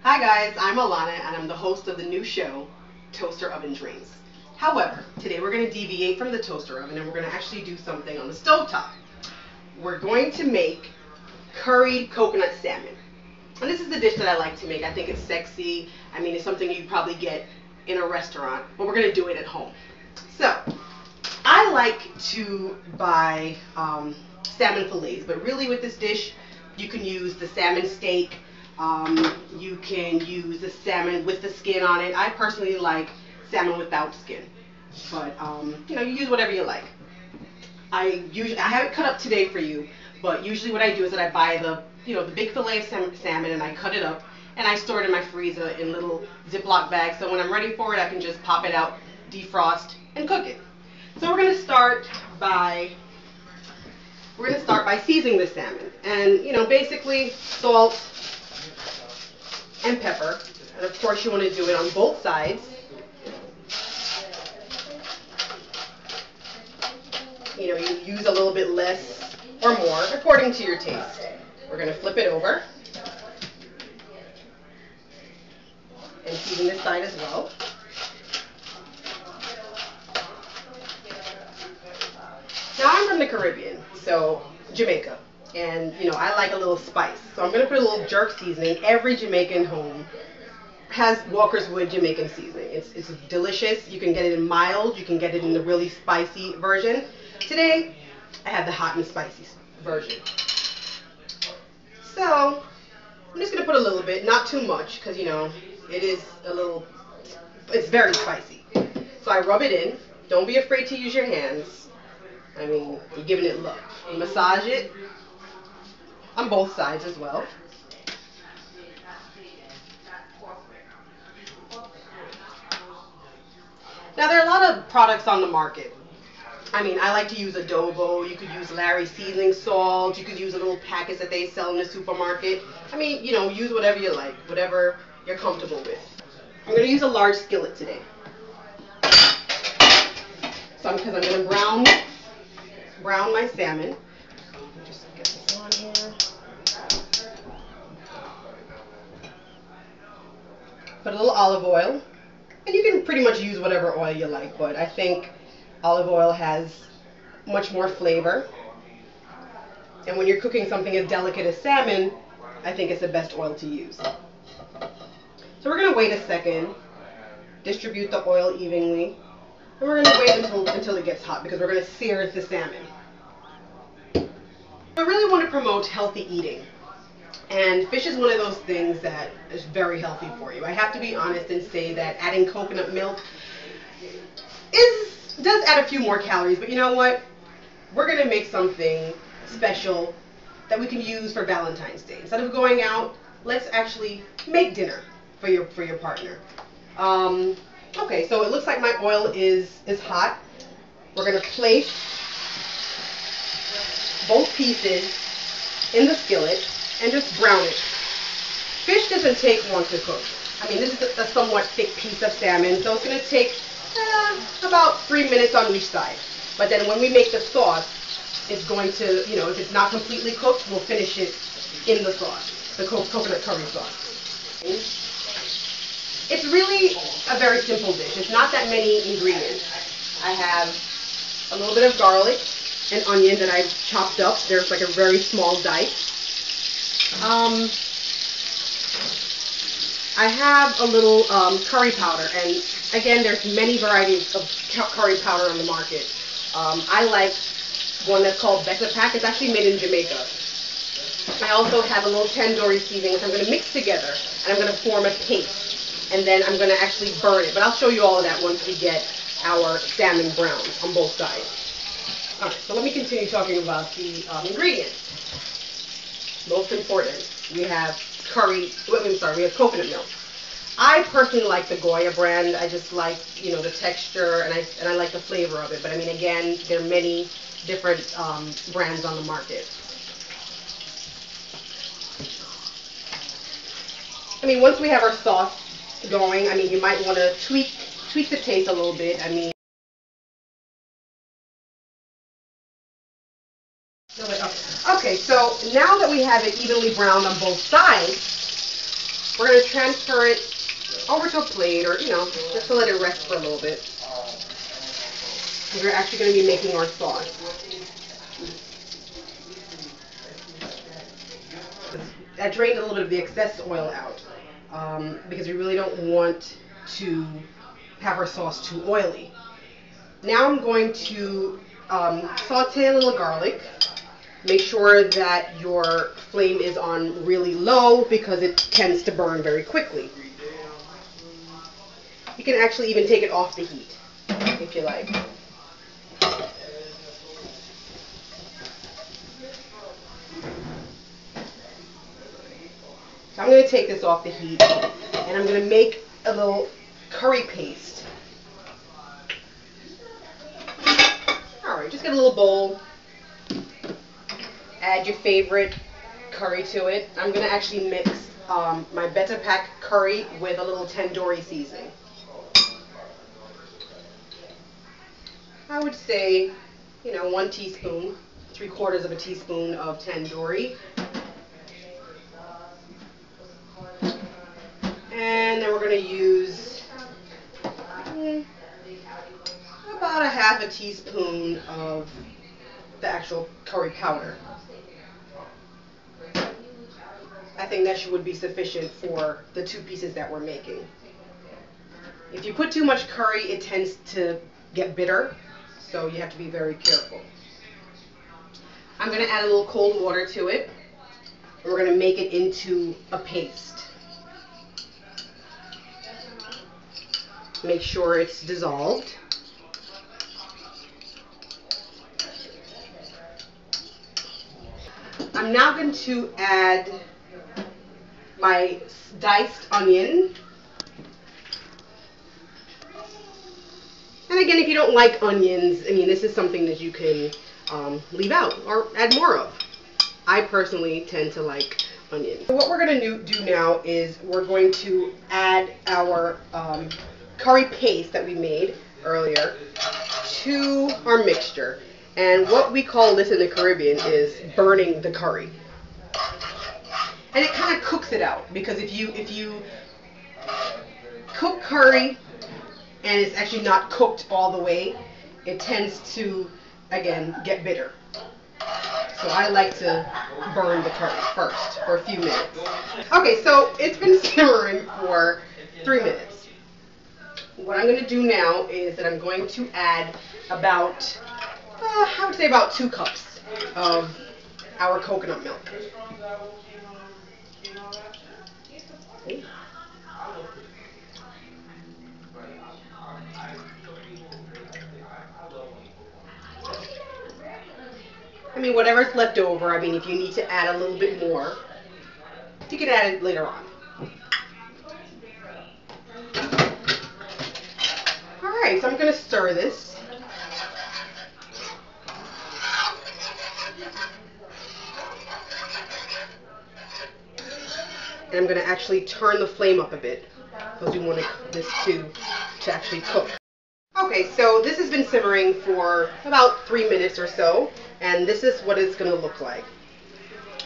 Hi guys, I'm Allana and I'm the host of the new show, Toaster Oven Dreams. However, today we're going to deviate from the toaster oven and we're going to actually do something on the stovetop. We're going to make curried coconut salmon. And this is the dish that I like to make. I think it's sexy. I mean, it's something you probably get in a restaurant, but we're going to do it at home. So, I like to buy salmon fillets, but really with this dish, you can use the salmon steak. You can use the salmon with the skin on it. I personally like salmon without skin, but you use whatever you like. I have it cut up today for you, but usually what I do is that I buy the big fillet of salmon and I cut it up and I store it in my freezer in little Ziploc bags. So when I'm ready for it, I can just pop it out, defrost, and cook it. So we're gonna start by seasoning the salmon, and basically salt and pepper, and of course you want to do it on both sides. You use a little bit less or more according to your taste. We're going to flip it over and season this side as well. Now I'm from the Caribbean, so Jamaica, and I like a little spice, so I'm going to put a little jerk seasoning. Every Jamaican home has Walker's Wood Jamaican seasoning. It's delicious. You can get it in mild, you can get it in the really spicy version. Today I have the hot and spicy version. So I'm just going to put a little bit, not too much, because it's very spicy. So I rub it in. Don't be afraid to use your hands. I mean, you're giving it love. You massage it on both sides as well. Now, there are a lot of products on the market. I mean, I like to use adobo. You could use Larry's seasoning salt. You could use a little packets that they sell in the supermarket. I mean, use whatever you like, whatever you're comfortable with. I'm going to use a large skillet today. So because I'm going to brown my salmon. Just get this on here. Put a little olive oil. And you can pretty much use whatever oil you like, but I think olive oil has much more flavor. And when you're cooking something as delicate as salmon, I think it's the best oil to use. So we're going to wait a second, distribute the oil evenly, and we're going to wait until it gets hot because we're going to sear the salmon. I really want to promote healthy eating. And fish is one of those things that is very healthy for you. I have to be honest and say that adding coconut milk does add a few more calories, but you know what? We're going to make something special that we can use for Valentine's Day. Instead of going out, let's actually make dinner for your partner. Okay, so it looks like my oil is hot. We're going to place both pieces in the skillet and just brown it. Fish doesn't take long to cook. I mean, this is a somewhat thick piece of salmon, so it's going to take about 3 minutes on each side. But then when we make the sauce, it's going to, if it's not completely cooked, we'll finish it in the sauce, the coconut curry sauce. It's really a very simple dish. It's not that many ingredients. I have a little bit of garlic and onion that I've chopped up. There's like a very small dice. I have a little curry powder, and again, there's many varieties of curry powder on the market. I like one that's called Becca Pack. It's actually made in Jamaica. I also have a little tandoori seasoning, which I'm going to mix together, and I'm going to form a paste, and then I'm going to actually burn it. But I'll show you all of that once we get our salmon browned on both sides. All right, so let me continue talking about the ingredients. Most important, we have we have coconut milk. I personally like the Goya brand. I just like, the texture, and I like the flavor of it. But I mean, again, there are many different brands on the market. I mean, once we have our sauce going, I mean, you might want to tweak the taste a little bit. I mean, no, wait, okay. Okay, so now that we have it evenly browned on both sides, we're going to put our salmon in. And we're going to sear it. And then we're going to sear it for about 3 minutes on each side. So now that we have it evenly browned on both sides, We're going to transfer it over to a plate, or, you know, just to let it rest for a little bit. We're actually going to be making our sauce. I drained a little bit of the excess oil out because we really don't want to have our sauce too oily. Now I'm going to saute a little garlic. Make sure that your flame is on really low because it tends to burn very quickly. You can actually even take it off the heat if you like. So I'm going to take this off the heat and I'm going to make a little curry paste. Alright, just get a little bowl. Add your favorite curry to it. I'm going to actually mix my Beta Pack curry with a little Tandoori seasoning. I would say, you know, 1 teaspoon, 3/4 of a teaspoon of Tandoori. And then we're going to use about a 1/2 teaspoon of the actual curry powder. I think that would be sufficient for the 2 pieces that we're making. If you put too much curry, it tends to get bitter, so you have to be very careful. I'm going to add a little cold water to it, and we're going to make it into a paste. Make sure it's dissolved. I'm now going to add my diced onion. And again, if you don't like onions, I mean, this is something that you can leave out or add more of. I personally tend to like onions. So what we're going to do now is we're going to add our curry paste that we made earlier to our mixture. And what we call this in the Caribbean is burning the curry. And it kind of cooks it out, because if you cook curry and it's actually not cooked all the way, it tends to, again, get bitter. So I like to burn the curry first for a few minutes. Okay, so it's been simmering for 3 minutes. What I'm going to do now is that I'm going to add about, I would say about 2 cups of our coconut milk. Okay. I mean, whatever's left over, I mean, if you need to add a little bit more, you can add it later on. Alright, so I'm going to stir this. And I'm going to actually turn the flame up a bit, because we want this to actually cook. Okay, so this has been simmering for about 3 minutes or so, and this is what it's going to look like.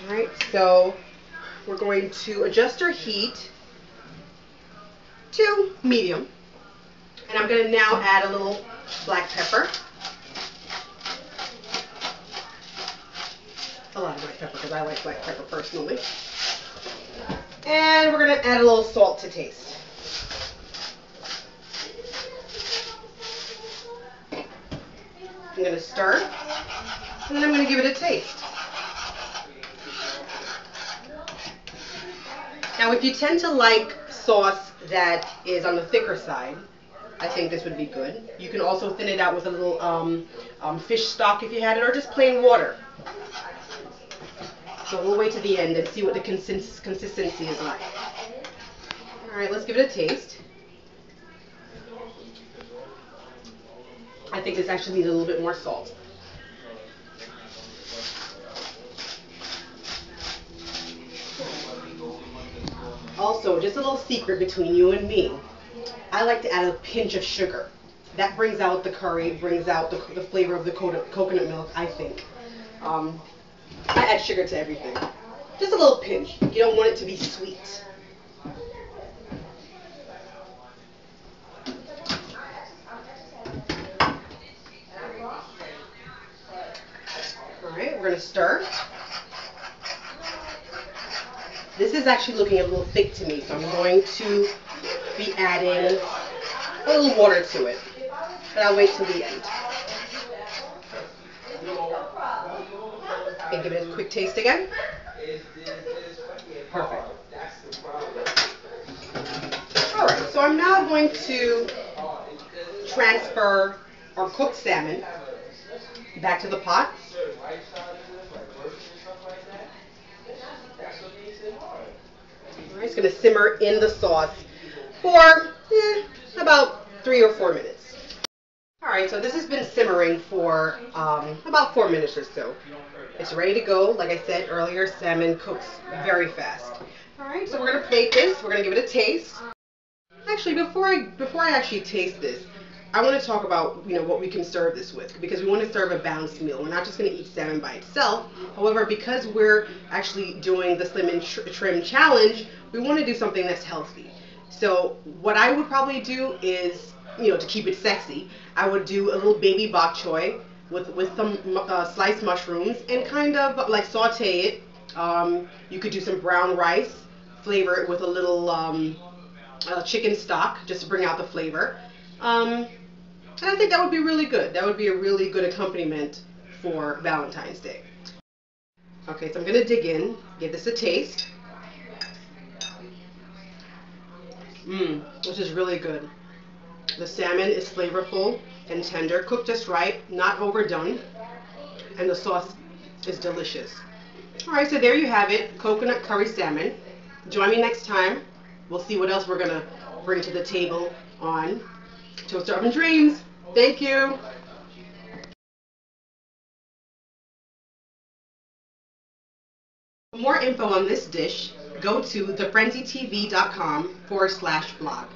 Alright, so we're going to adjust our heat to medium, and I'm going to now add a little black pepper. A lot of black pepper, because I like black pepper personally. And we're going to add a little salt to taste. I'm going to stir, and then I'm going to give it a taste. Now, if you tend to like sauce that is on the thicker side, I think this would be good. You can also thin it out with a little fish stock if you had it, or just plain water. So we'll wait to the end and see what the consistency is like. Alright, let's give it a taste. I think this actually needs a little bit more salt. Also, just a little secret between you and me. I like to add a pinch of sugar. That brings out the curry, brings out the flavor of the coconut milk, I think. I add sugar to everything. Just a little pinch. You don't want it to be sweet. going to stir. This is actually looking a little thick to me, so I'm going to be adding a little water to it. But I'll wait till the end. Okay, give it a quick taste again. Perfect. Alright, so I'm now going to transfer our cooked salmon back to the pot. Alright, it's going to simmer in the sauce for about 3 or 4 minutes. Alright, so this has been simmering for about 4 minutes or so. It's ready to go. Like I said earlier, salmon cooks very fast. Alright, so we're going to plate this. We're going to give it a taste. Actually, before I actually taste this, I want to talk about what we can serve this with, because we want to serve a balanced meal. We're not just going to eat salmon by itself. However, because we're actually doing the Slim and Trim Challenge, we want to do something that's healthy. So what I would probably do is, to keep it sexy, I would do a little baby bok choy with some sliced mushrooms and kind of like saute it. You could do some brown rice, flavor it with a little chicken stock just to bring out the flavor. And I think that would be really good. That would be a really good accompaniment for Valentine's Day. Okay, so I'm going to dig in, give this a taste. This is really good. The salmon is flavorful and tender, cooked just right, not overdone, and the sauce is delicious. Alright, so there you have it, coconut curry salmon. Join me next time. We'll see what else we're going to bring to the table on Toaster Oven Dreams. Thank you. For more info on this dish, go to thefrenzytv.com/blog.